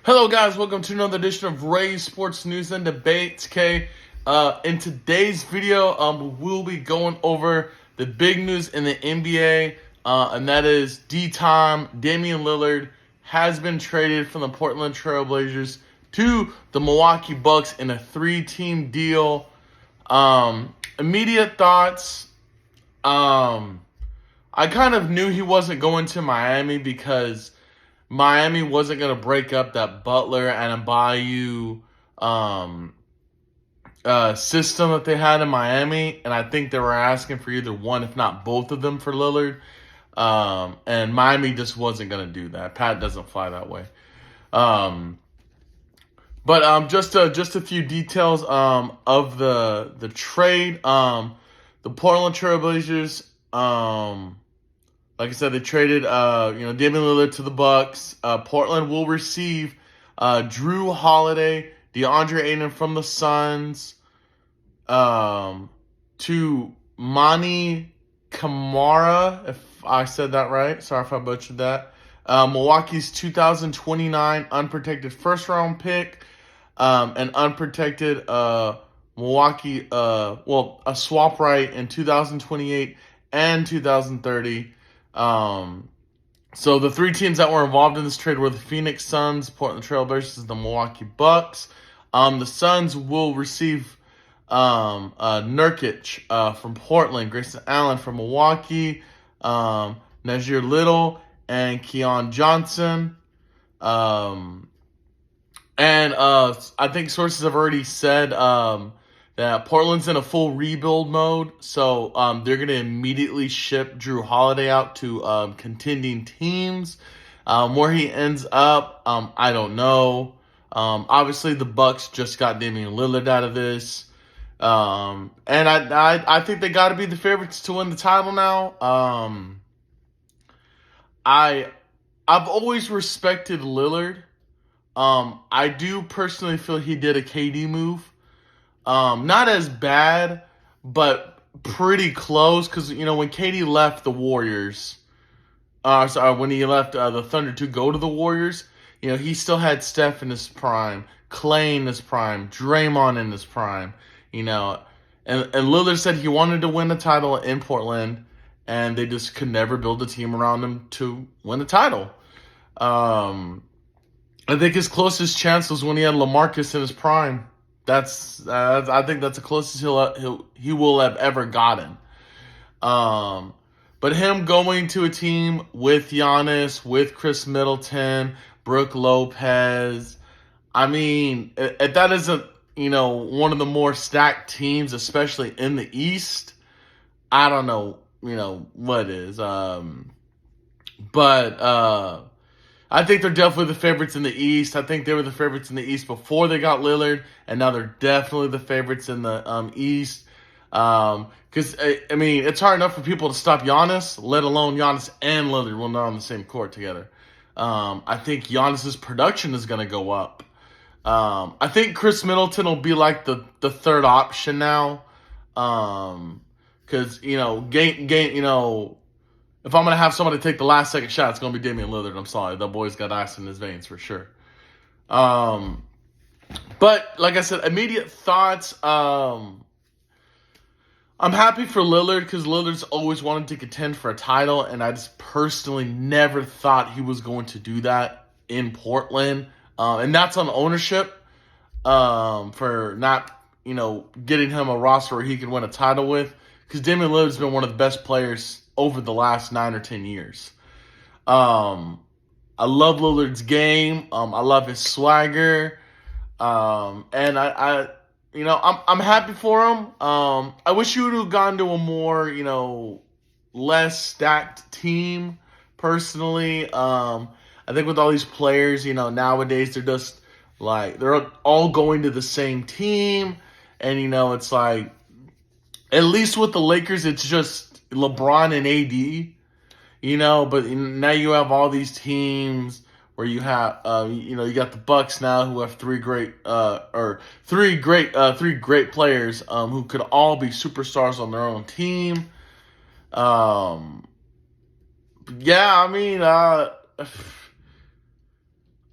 Hello, guys. Welcome to another edition of Ray's Sports News and Debates. In today's video, we'll be going over the big news in the NBA, and that is D-Time. Damian Lillard has been traded from the Portland Trail Blazers to the Milwaukee Bucks in a 3-team deal. Immediate thoughts. I kind of knew he wasn't going to Miami because Miami wasn't going to break up that Butler and Abayu system that they had in Miami. And I think they were asking for either one, if not both of them, for Lillard. And Miami just wasn't going to do that. Pat doesn't fly that way. But just a few details of the trade. The Portland Trail Blazers, like I said, they traded Damian Lillard to the Bucks. Portland will receive Drew Holiday, DeAndre Ayton from the Suns, to Mani Kamara, if I said that right. Sorry if I butchered that. Milwaukee's 2029 unprotected first-round pick, an unprotected Milwaukee, a swap right in 2028 and 2030. So the three teams that were involved in this trade were the Phoenix Suns, Portland Trail Blazers, and the Milwaukee Bucks. The Suns will receive Nurkic from Portland, Grayson Allen from Milwaukee, Nazir Little, and Keon Johnson. And I think sources have already said that Portland's in a full rebuild mode, so they're going to immediately ship Drew Holiday out to contending teams. Where he ends up, I don't know. Obviously, the Bucks just got Damian Lillard out of this, and I think they got to be the favorites to win the title now. I've always respected Lillard. I do personally feel he did a KD move. Not as bad, but pretty close. Because, when KD left the Warriors, when he left the Thunder to go to the Warriors, he still had Steph in his prime, Clay in his prime, Draymond in his prime, and Lillard said he wanted to win a title in Portland, and they just could never build a team around him to win a title. I think his closest chance was when he had LaMarcus in his prime. I think that's the closest he will have ever gotten. But him going to a team with Giannis, with Chris Middleton, Brooke Lopez, if that isn't one of the more stacked teams, especially in the East, I don't know what is. But I think they're definitely the favorites in the East. I think they were the favorites in the East before they got Lillard, and now they're definitely the favorites in the East. Because, it's hard enough for people to stop Giannis, let alone Giannis and Lillard when they're on the same court together. I think Giannis's production is going to go up. I think Chris Middleton will be like the third option now. Because, if I'm going to have somebody take the last second shot, it's going to be Damian Lillard. I'm sorry. That boy's got ice in his veins for sure. But like I said, immediate thoughts. I'm happy for Lillard because Lillard's always wanted to contend for a title, and I just personally never thought he was going to do that in Portland. And that's on ownership for not, getting him a roster where he can win a title with, because Damian Lillard's been one of the best players over the last 9 or 10 years. I love Lillard's game. I love his swagger. And I'm happy for him. I wish he would have gone to a more, less stacked team, personally. I think with all these players, nowadays they're just like, they're all going to the same team. And, it's like, at least with the Lakers, it's just LeBron and AD, but now you have all these teams where you have, you got the Bucks now who have three great players who could all be superstars on their own team.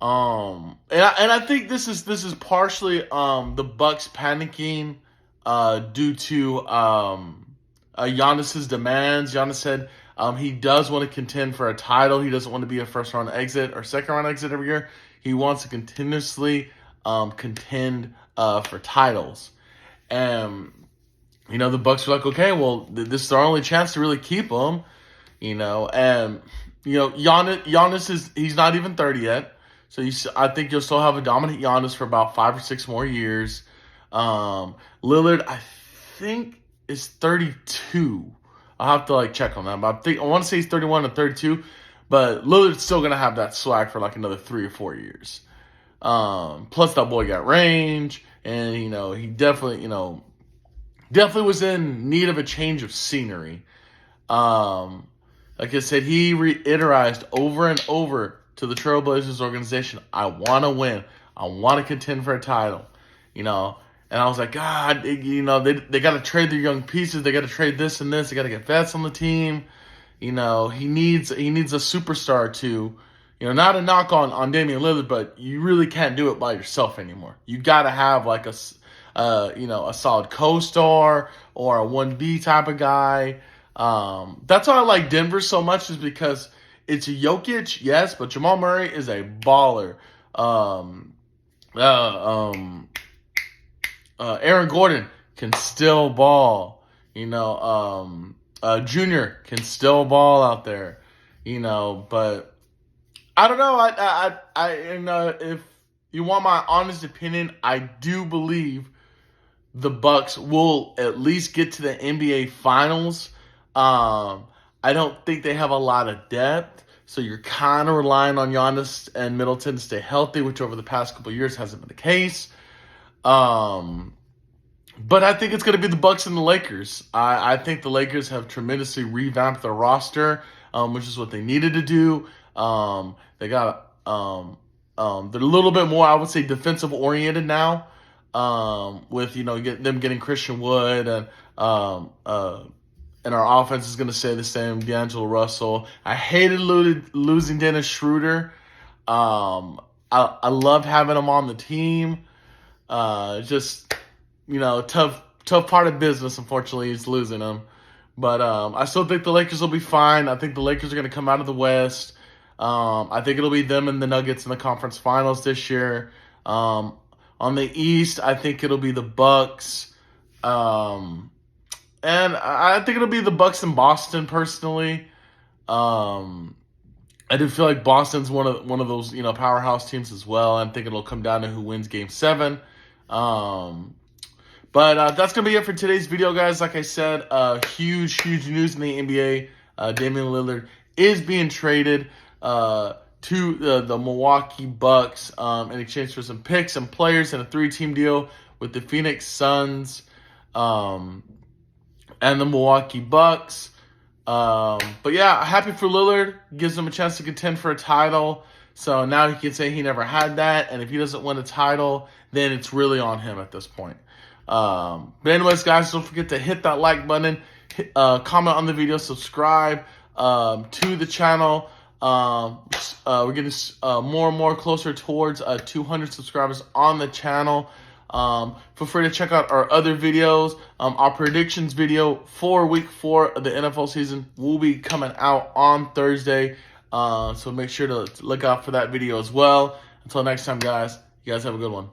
And I think this is partially the Bucks panicking due to Giannis's demands. Giannis said he does want to contend for a title. He doesn't want to be a first round exit or second round exit every year. He wants to continuously contend for titles. And the Bucks were like, okay, well, this is our only chance to really keep him. And Giannis he's not even 30 yet. So I think you'll still have a dominant Giannis for about 5 or 6 more years. Lillard, I think, is 32. I'll have to check on that. But I want to say he's 31 or 32. But Lillard's still gonna have that swag for another 3 or 4 years. Plus that boy got range, and he definitely was in need of a change of scenery. Like I said, he reiterized over and over to the Trailblazers organization, I want to win. I want to contend for a title. And I was like, God, they got to trade their young pieces. They got to trade this and this. They got to get vets on the team. He needs a superstar to, not a knock on Damian Lillard, but you really can't do it by yourself anymore. You got to have a solid co-star or a 1B type of guy. That's why I like Denver so much, is because it's Jokic, yes, but Jamal Murray is a baller. Aaron Gordon can still ball. Junior can still ball out there. But I don't know. If you want my honest opinion, I do believe the Bucks will at least get to the NBA Finals. I don't think they have a lot of depth, so you're kind of relying on Giannis and Middleton to stay healthy, which over the past couple of years hasn't been the case. But I think it's going to be the Bucks and the Lakers. I think the Lakers have tremendously revamped their roster, which is what they needed to do. They got they're a little bit more, I would say, defensive oriented now. With them getting Christian Wood, and our offense is going to stay the same. D'Angelo Russell. I hated losing Dennis Schroeder. I love having him on the team. Just tough part of business. Unfortunately, is losing him. But I still think the Lakers will be fine. I think the Lakers are going to come out of the West. I think it'll be them and the Nuggets in the conference finals this year. On the East, I think it'll be the Bucks. And I think it'll be the Bucks in Boston, personally. I do feel like Boston's one of those powerhouse teams as well. I think it'll come down to who wins Game 7. But that's gonna be it for today's video, guys. Like I said, huge news in the NBA. Damian Lillard is being traded to the Milwaukee Bucks in exchange for some picks and players and a 3-team deal with the Phoenix Suns and the Milwaukee Bucks. But yeah, happy for Lillard. Gives him a chance to contend for a title. So now he can say he never had that. And if he doesn't win a title, then it's really on him at this point. But anyways, guys, don't forget to hit that like button, comment on the video, subscribe to the channel. We're getting more and more closer towards 200 subscribers on the channel. Feel free to check out our other videos. Our predictions video for week 4 of the NFL season will be coming out on Thursday. So make sure to look out for that video as well. Until next time, guys, you guys have a good one.